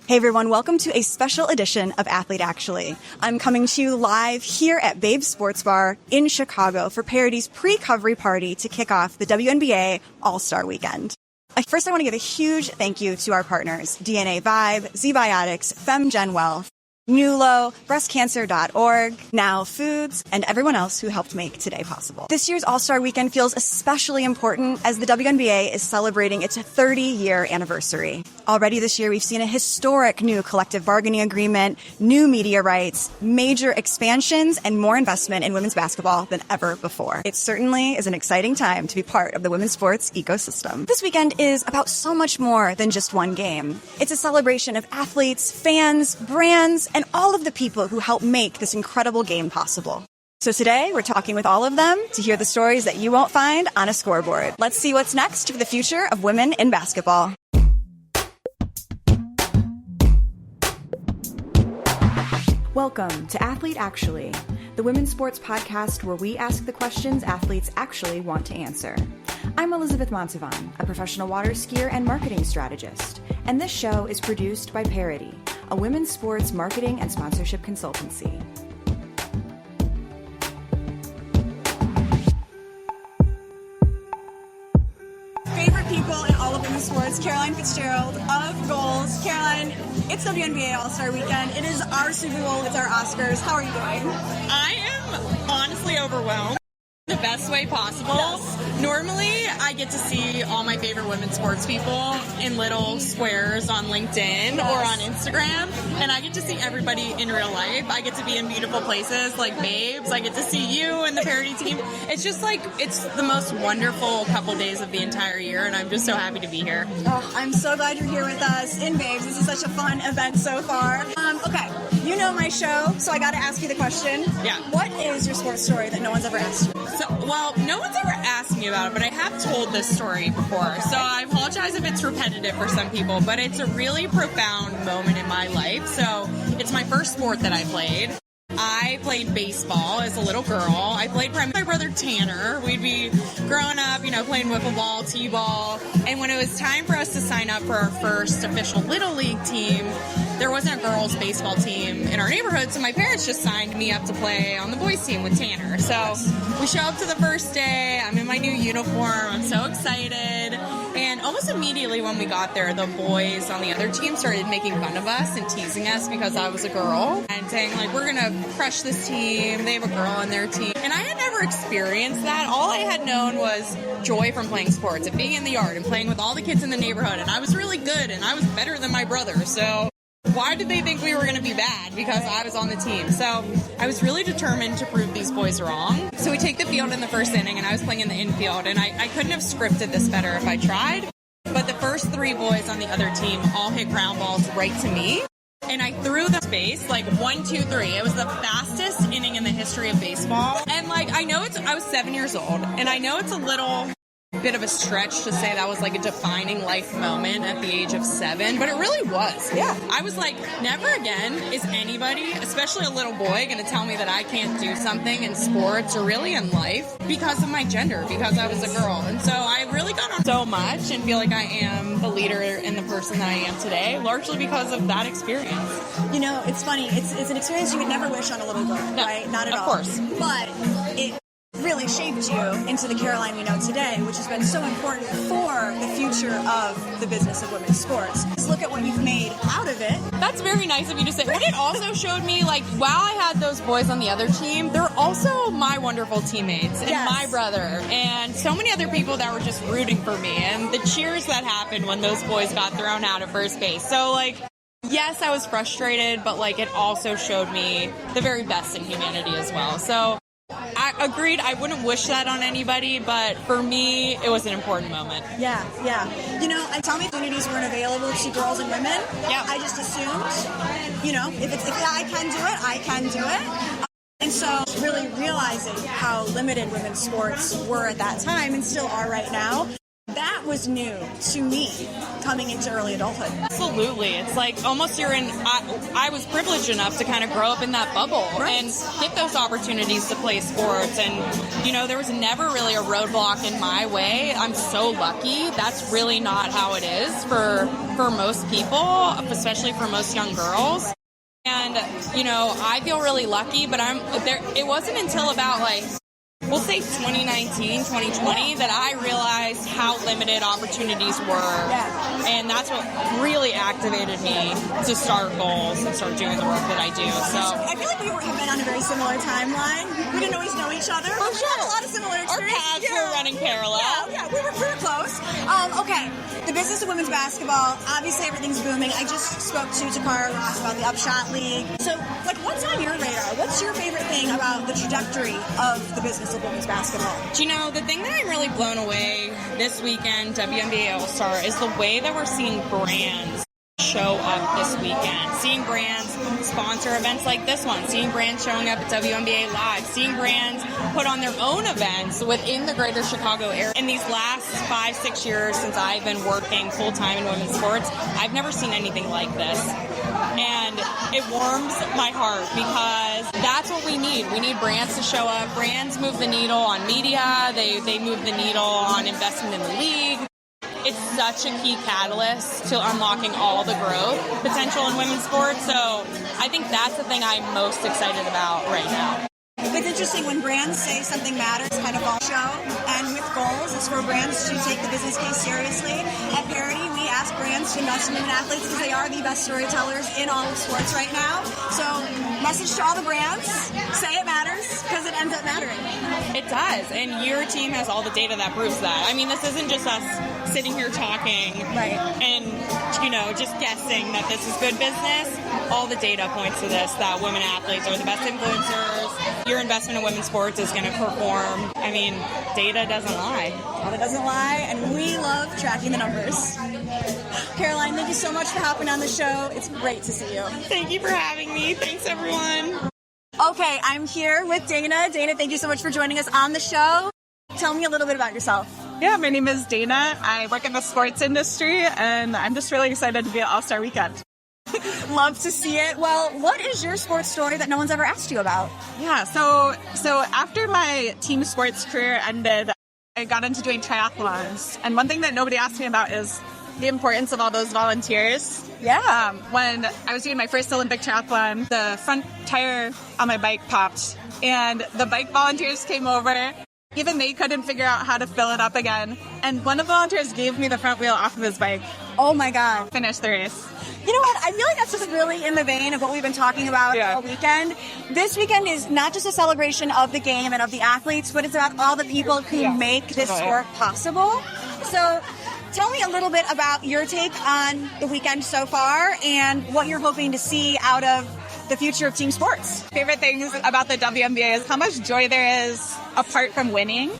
Hey everyone, welcome to a special edition of Athlete Actually. I'm coming to you live here at Babe's Sports Bar in Chicago for Parity's Precovery party to kick off the WNBA All-Star Weekend. First, I want to give a huge thank you to our partners, DNA Vibe, ZBiotics, FemGenWealth, Nulo, breastcancer.org, Now Foods, and everyone else who helped make today possible. This year's All-Star Weekend feels especially important as the WNBA is celebrating its 30-year anniversary. Already this year, we've seen a historic new collective bargaining agreement, new media rights, major expansions, and more investment in women's basketball than ever before. It certainly is an exciting time to be part of the women's sports ecosystem. This weekend is about so much more than just one game. It's a celebration of athletes, fans, brands, and all of the people who help make this incredible game possible. So today, we're talking with all of them to hear the stories that you won't find on a scoreboard. Let's see what's next for the future of women in basketball. Welcome to Athlete Actually, the women's sports podcast where we ask the questions athletes actually want to answer. I'm Elizabeth Montavon, a professional water skier and marketing strategist, and this show is produced by Parity, a women's sports marketing and sponsorship consultancy. Favorite people in all of women's sports, Caroline Fitzgerald of Goals. Caroline, it's WNBA All-Star Weekend. It is our Super Bowl. It's our Oscars. How are you doing? I am honestly overwhelmed. The best way possible. Yes. Normally, I get to see all my favorite women's sports people in little squares on LinkedIn or on Instagram, and I get to see everybody in real life. I get to be in beautiful places like Babes. I get to see you and the Parity team. It's just like, it's the most wonderful couple days of the entire year, and I'm just so happy to be here. Oh, I'm so glad you're here with us in Babes. This is such a fun event so far. Okay, you know my show, so I got to ask you the question. Yeah. What is your sports story that no one's ever asked you? Well, no one's ever asked me about it, but I have told this story before, so I apologize if it's repetitive for some people, but it's a really profound moment in my life. So it's my first sport that I played. I played baseball as a little girl. I played with my brother Tanner. We'd be growing up, playing wiffle ball, t-ball, and when it was time for us to sign up for our first official Little League team, there wasn't a girls' baseball team in our neighborhood, so my parents just signed me up to play on the boys' team with Tanner. So we show up to the first day. I'm in my new uniform. I'm so excited. And almost immediately when we got there, the boys on the other team started making fun of us and teasing us because I was a girl and saying, we're going to crush this team. They have a girl on their team. And I had never experienced that. All I had known was joy from playing sports and being in the yard and playing with all the kids in the neighborhood. And I was really good and I was better than my brother. So why did they think we were going to be bad? Because I was on the team. So I was really determined to prove these boys wrong. So we take the field in the first inning, and I was playing in the infield, and I couldn't have scripted this better if I tried. But the first three boys on the other team all hit ground balls right to me. And I threw the space 1, 2, 3. It was the fastest inning in the history of baseball. And I was 7 years old, and I know it's a little bit of a stretch to say that was a defining life moment at the age of 7, but it really was. Yeah. I was never again is anybody, especially a little boy, going to tell me that I can't do something in sports or really in life because of my gender, because I was a girl. And so I really got on so much and feel like I am the leader and the person that I am today, largely because of that experience. It's funny. It's an experience you would never wish on a little girl, right? Not at all. Of course. But it really shaped you into the Caroline we know today, which has been so important for the future of the business of women's sports. Just look at what you've made out of it. That's very nice of you to say. What it also showed me, while I had those boys on the other team, they're also my wonderful teammates and my brother and so many other people that were just rooting for me and the cheers that happened when those boys got thrown out at first base. So, yes, I was frustrated, but it also showed me the very best in humanity as well. So I agreed. I wouldn't wish that on anybody, but for me, it was an important moment. Yeah. I tell me opportunities weren't available to girls and women. Yeah. I just assumed, if I can do it, I can do it. And so really realizing how limited women's sports were at that time and still are right now. That was new to me coming into early adulthood. Absolutely. It's like almost I was privileged enough to kind of grow up in that bubble and get those opportunities to play sports. And, there was never really a roadblock in my way. I'm so lucky. That's really not how it is for most people, especially for most young girls. And, I feel really lucky, but it wasn't until about we'll say 2019, 2020 that I realized how limited opportunities were. Yeah. And that's what really activated me to start goals and start doing the work that I do. So I feel like we were even on a very similar timeline. We didn't always know each other. Oh, we had a lot of similar experiences. Our paths were running parallel. Yeah, we were close. Okay, the business of women's basketball, obviously everything's booming. I just spoke to Toccara Ross about the Upshot League. So, what's on your radar? What's your favorite thing about the trajectory of the business of women's basketball? The thing that I'm really blown away this weekend, WNBA All-Star, is the way that we're seeing brands show up this weekend. Seeing brands sponsor events like this one, seeing brands showing up at WNBA Live, seeing brands put on their own events within the greater Chicago area. In these last 5-6 years since I've been working full-time in women's sports, I've never seen anything like this. And it warms my heart because that's what we need. We need brands to show up. Brands move the needle on media. They move the needle on investment in the league. It's such a key catalyst to unlocking all the growth potential in women's sports. So I think that's the thing I'm most excited about right now. It's interesting when brands say something matters, kind of all show, and with goals, it's for brands to take the business case seriously. At Parity, we ask brands to invest in women athletes because they are the best storytellers in all of sports right now. So, message to all the brands, say it matters because it ends up mattering. It does, and your team has all the data that proves that. I mean, this isn't just us sitting here talking and, just guessing that this is good business. All the data points to this, that women athletes are the best influencers. Your investment in women's sports is going to perform. I mean, data doesn't lie. Data doesn't lie, and we love tracking the numbers. Caroline, thank you so much for hopping on the show. It's great to see you. Thank you for having me. Thanks, everyone. Okay, I'm here with Dana. Dana, thank you so much for joining us on the show. Tell me a little bit about yourself. Yeah, my name is Dana. I work in the sports industry, and I'm just really excited to be at All-Star Weekend. Love to see it. Well, what is your sports story that no one's ever asked you about? Yeah, so after my team sports career ended, I got into doing triathlons. And one thing that nobody asked me about is the importance of all those volunteers. Yeah. When I was doing my first Olympic triathlon, the front tire on my bike popped, and the bike volunteers came over. Even they couldn't figure out how to fill it up again. And one of the volunteers gave me the front wheel off of his bike. Oh my God. Finished the race. You know what? I feel like that's just really in the vein of what we've been talking about all weekend. This weekend is not just a celebration of the game and of the athletes, but it's about all the people who make this sport possible. So tell me a little bit about your take on the weekend so far and what you're hoping to see out of the future of team sports. Favorite things about the WNBA is how much joy there is apart from winning.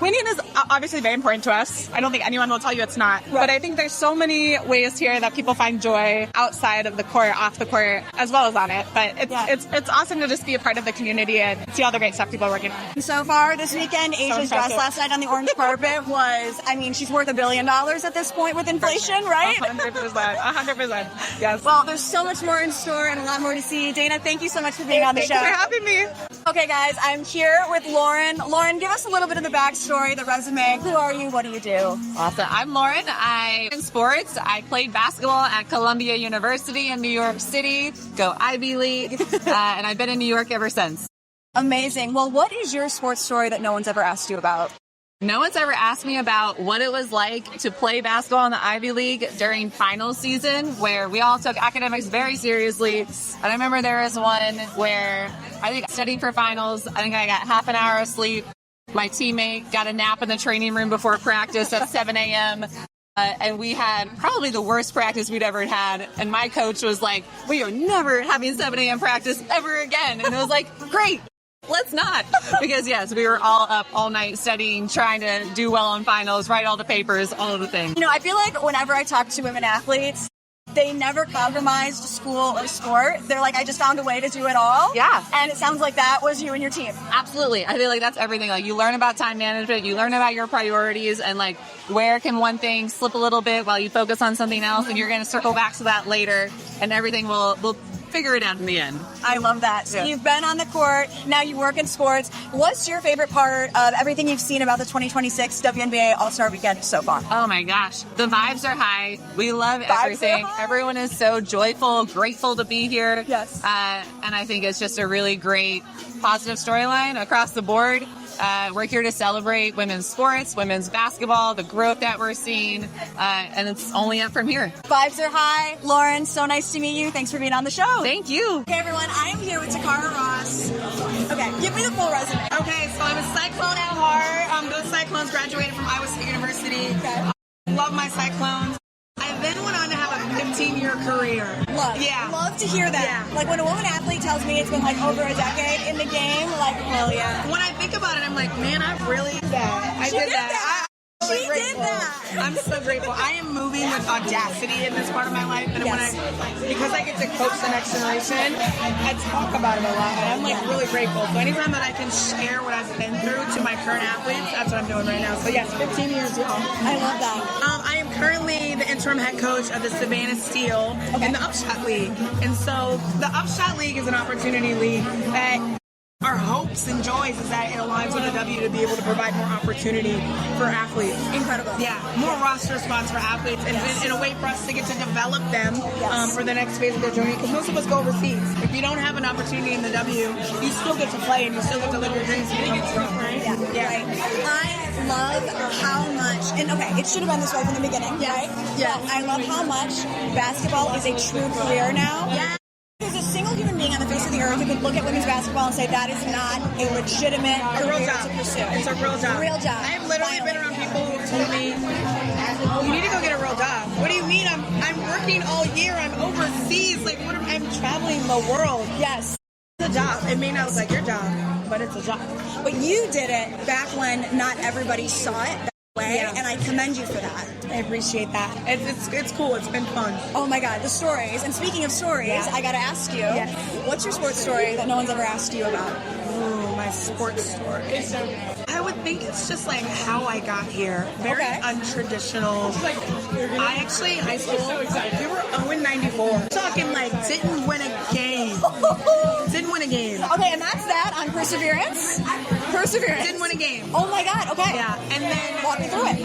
Winning is obviously very important to us. I don't think anyone will tell you it's not. Right. But I think there's so many ways here that people find joy outside of the court, off the court, as well as on it. But it's awesome to just be a part of the community and see all the great stuff people are working on. So far this weekend, Asia's dress last night on the orange carpet was, she's worth $1 billion at this point with inflation, right? 100%. Yes. Well, there's so much more in store and a lot more to see. Dana, thank you so much for being on the show. Thanks for having me. Okay, guys, I'm here with Lauren. Lauren, give us a little bit of the backstory, the resume. Who are you? What do you do? Awesome. I'm Lauren. I'm in sports. I played basketball at Columbia University in New York City. Go Ivy League. And I've been in New York ever since. Amazing. Well, what is your sports story that no one's ever asked you about? No one's ever asked me about what it was like to play basketball in the Ivy League during finals season, where we all took academics very seriously. And I remember there was one where I think studying for finals, I think I got half an hour of sleep. My teammate got a nap in the training room before practice at 7 a.m. And we had probably the worst practice we'd ever had. And my coach was like, we are never having 7 a.m. practice ever again. And it was like, great. Let's not. Because, yes, we were all up all night studying, trying to do well on finals, write all the papers, all of the things. I feel like whenever I talk to women athletes, They never compromised school or sport. They're like, I just found a way to do it all. Yeah. And it sounds like that was you and your team. Absolutely. I feel like that's everything. Like, you learn about time management, you learn about your priorities, and like, where can one thing slip a little bit while you focus on something else, and you're going to circle back to that later, and everything will figure it out in the end. I love that. So Yeah. you've been on the court, now you work in sports. What's your favorite part of everything you've seen about the 2026 WNBA All-Star Weekend so far? Oh my gosh. The vibes are high. We love are everything. high. Everyone is so joyful, grateful to be here. Yes. And I think it's just a really great positive storyline across the board. We're here to celebrate women's sports, women's basketball, the growth that we're seeing, and it's only up from here. Vibes are high. Lauren, so nice to meet you. Thanks for being on the show. Thank you. Okay, everyone, I am here with Toccara Ross. Okay, give me the full resume. Okay, so I'm a Cyclone at heart. Those Cyclones graduated from Iowa State University. Okay. Love my Cyclones. I then went on to have a 15-year career. Love. Yeah. Love to hear that. Yeah. Like when a woman athlete tells me it's been like over a decade in the game, like, hell yeah. When I think about it, I'm like, man, I really did that. I She did that. I'm so She did grateful. that. I'm so grateful. I am moving with audacity in this part of my life, and Yes. because I get to coach the next generation, I talk about it a lot, and I'm like really grateful. So anytime that I can share what I've been through to my current athletes, that's what I'm doing right now. So yes, 15 years, y'all. I love that. I am currently the interim head coach of the Savannah Steel in the Upshot League. And so the Upshot League is an opportunity league that our hopes and joys is that it aligns with the W to be able to provide more opportunity for athletes. Incredible. Yeah, more roster spots for athletes, and in a way for us to get to develop them for the next phase of their journey. Because most of us go overseas. If you don't have an opportunity in the W, you still get to play and you still get to live your dreams and become strong, right? Yeah. Right. I love how much, and okay, it should have been this way from the beginning, right? Yes. But I love how much basketball is a true career now. Yeah. There's a single human being on the face of the earth who could look at women's basketball and say that is not a legitimate A real career job. to pursue. It's a real job. A real job. I have literally Finally. been around people who have told me, you need to go get a real job. What do you mean? I'm working all year. I'm overseas. Like, I'm traveling the world. Yes. It's a job. It may not look like your job, but it's a job. But you did it back when not everybody saw it that way, Yeah. and I commend you for that. I appreciate that. It's cool. It's been fun. Oh my God, the stories. And speaking of stories, Yeah. I gotta ask you, Yes. what's your sports story that no one's ever asked you about? Ooh, my sports story. I would think it's just like how I got here. Very Okay. untraditional. I actually, in high school, we were 0-94. Talking like, didn't win a game. Didn't win a game. Okay, and that's that on perseverance. Perseverance. Didn't win a game. Oh my God, okay. Yeah, and then Walk me through it.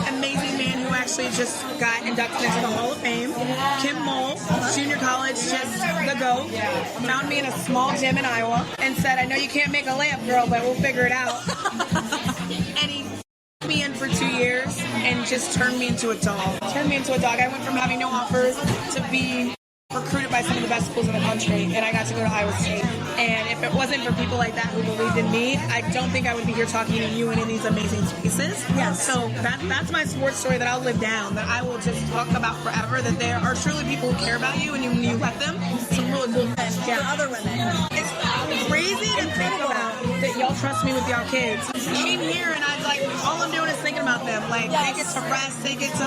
amazing man who actually just got inducted into the Hall of Fame. Kim Mole, junior college, just the GOAT. Found me in a small gym in Iowa and said, I know you can't make a layup, girl, but we'll figure it out. And he put me in for 2 years and just turned me into a dog. I went from having no offers to being recruited by some of the best schools in the country, and I got to go to Iowa State. And if it wasn't for people like that who believed in me, I don't think I would be here talking to you and in these amazing spaces. Yes. So that's my sports story that I'll live down, that I will just talk about forever, that there are truly people who care about you, and when you let them, some really cool things. For other women. It's crazy to think about that y'all trust me with y'all kids. I came here and all I'm doing is thinking about them. Like, Yes. they get to rest, they get to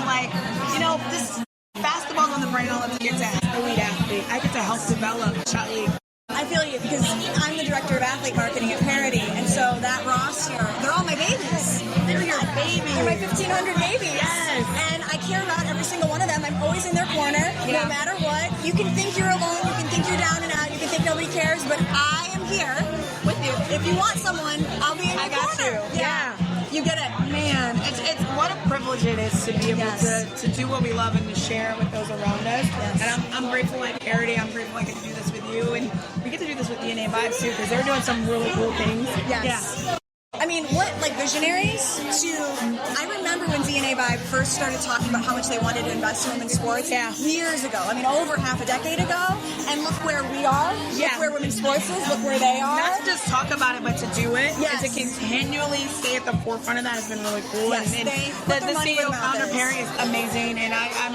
this basketball's on the brain all the time. I get to help elite athlete. I get to help develop shot league. I feel you because I'm the director of athlete marketing at Parity, and so that roster, they're all my babies. They're your babies. They're my 1,500 babies. Yes. And I care about every single one of them. I'm always in their corner, no matter what. You can think you're alone, you can think you're down and out, you can think nobody cares, but I am here with you. If you want someone, I'll be in your corner. Yeah. You get it. Man, it's what a privilege it is to be able to do what we love and to share with those around us. Yes. And I'm grateful like Parity. I'm grateful I get to do this with you, and we get to do this with DNA Vibes too, because they're doing some really cool things. Yes. Yeah. I mean, what, like visionaries I remember when DNA Vibe first started talking about how much they wanted to invest in women's sports years ago. I mean, over half a decade ago. And look where we are. Yeah. Look where women's sports is. Look where they are. Not to just talk about it, but to do it. Yes. And to continually stay at the forefront of that has been really cool. Yes, and they put the their money where CEO their mouth founder is. Perry is amazing, and I'm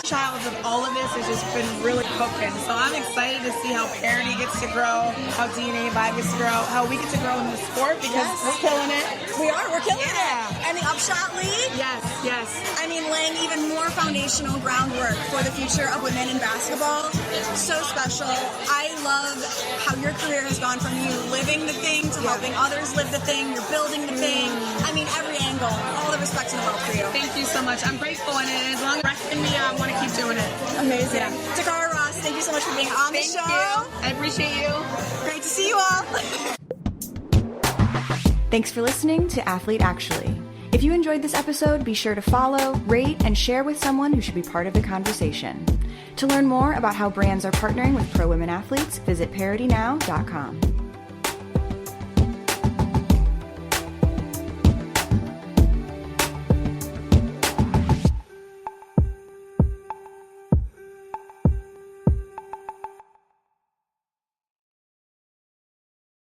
child of all of this has just been really cooking. So I'm excited to see how Parity gets to grow, how DNA Vibe gets to grow, how we get to grow in the sport, because we're killing it. We are. We're killing Yeah. it. And the Upshot League. Yes, yes. I mean, laying even more foundational groundwork for the future of women in basketball. So special. I love how your career has gone from you living the thing to helping others live the thing. You're building the thing. I mean, every angle. All the respect in the world for you. Thank you so much. I'm grateful, and as long as you're in me, I want to keep doing it. Amazing. Yeah. Toccara Ross, thank you so much for being on the Thank show. you. I appreciate you. Great to see you all. Thanks for listening to Athlete Actually. If you enjoyed this episode, be sure to follow, rate, and share with someone who should be part of the conversation. To learn more about how brands are partnering with pro women athletes, visit paritynow.com.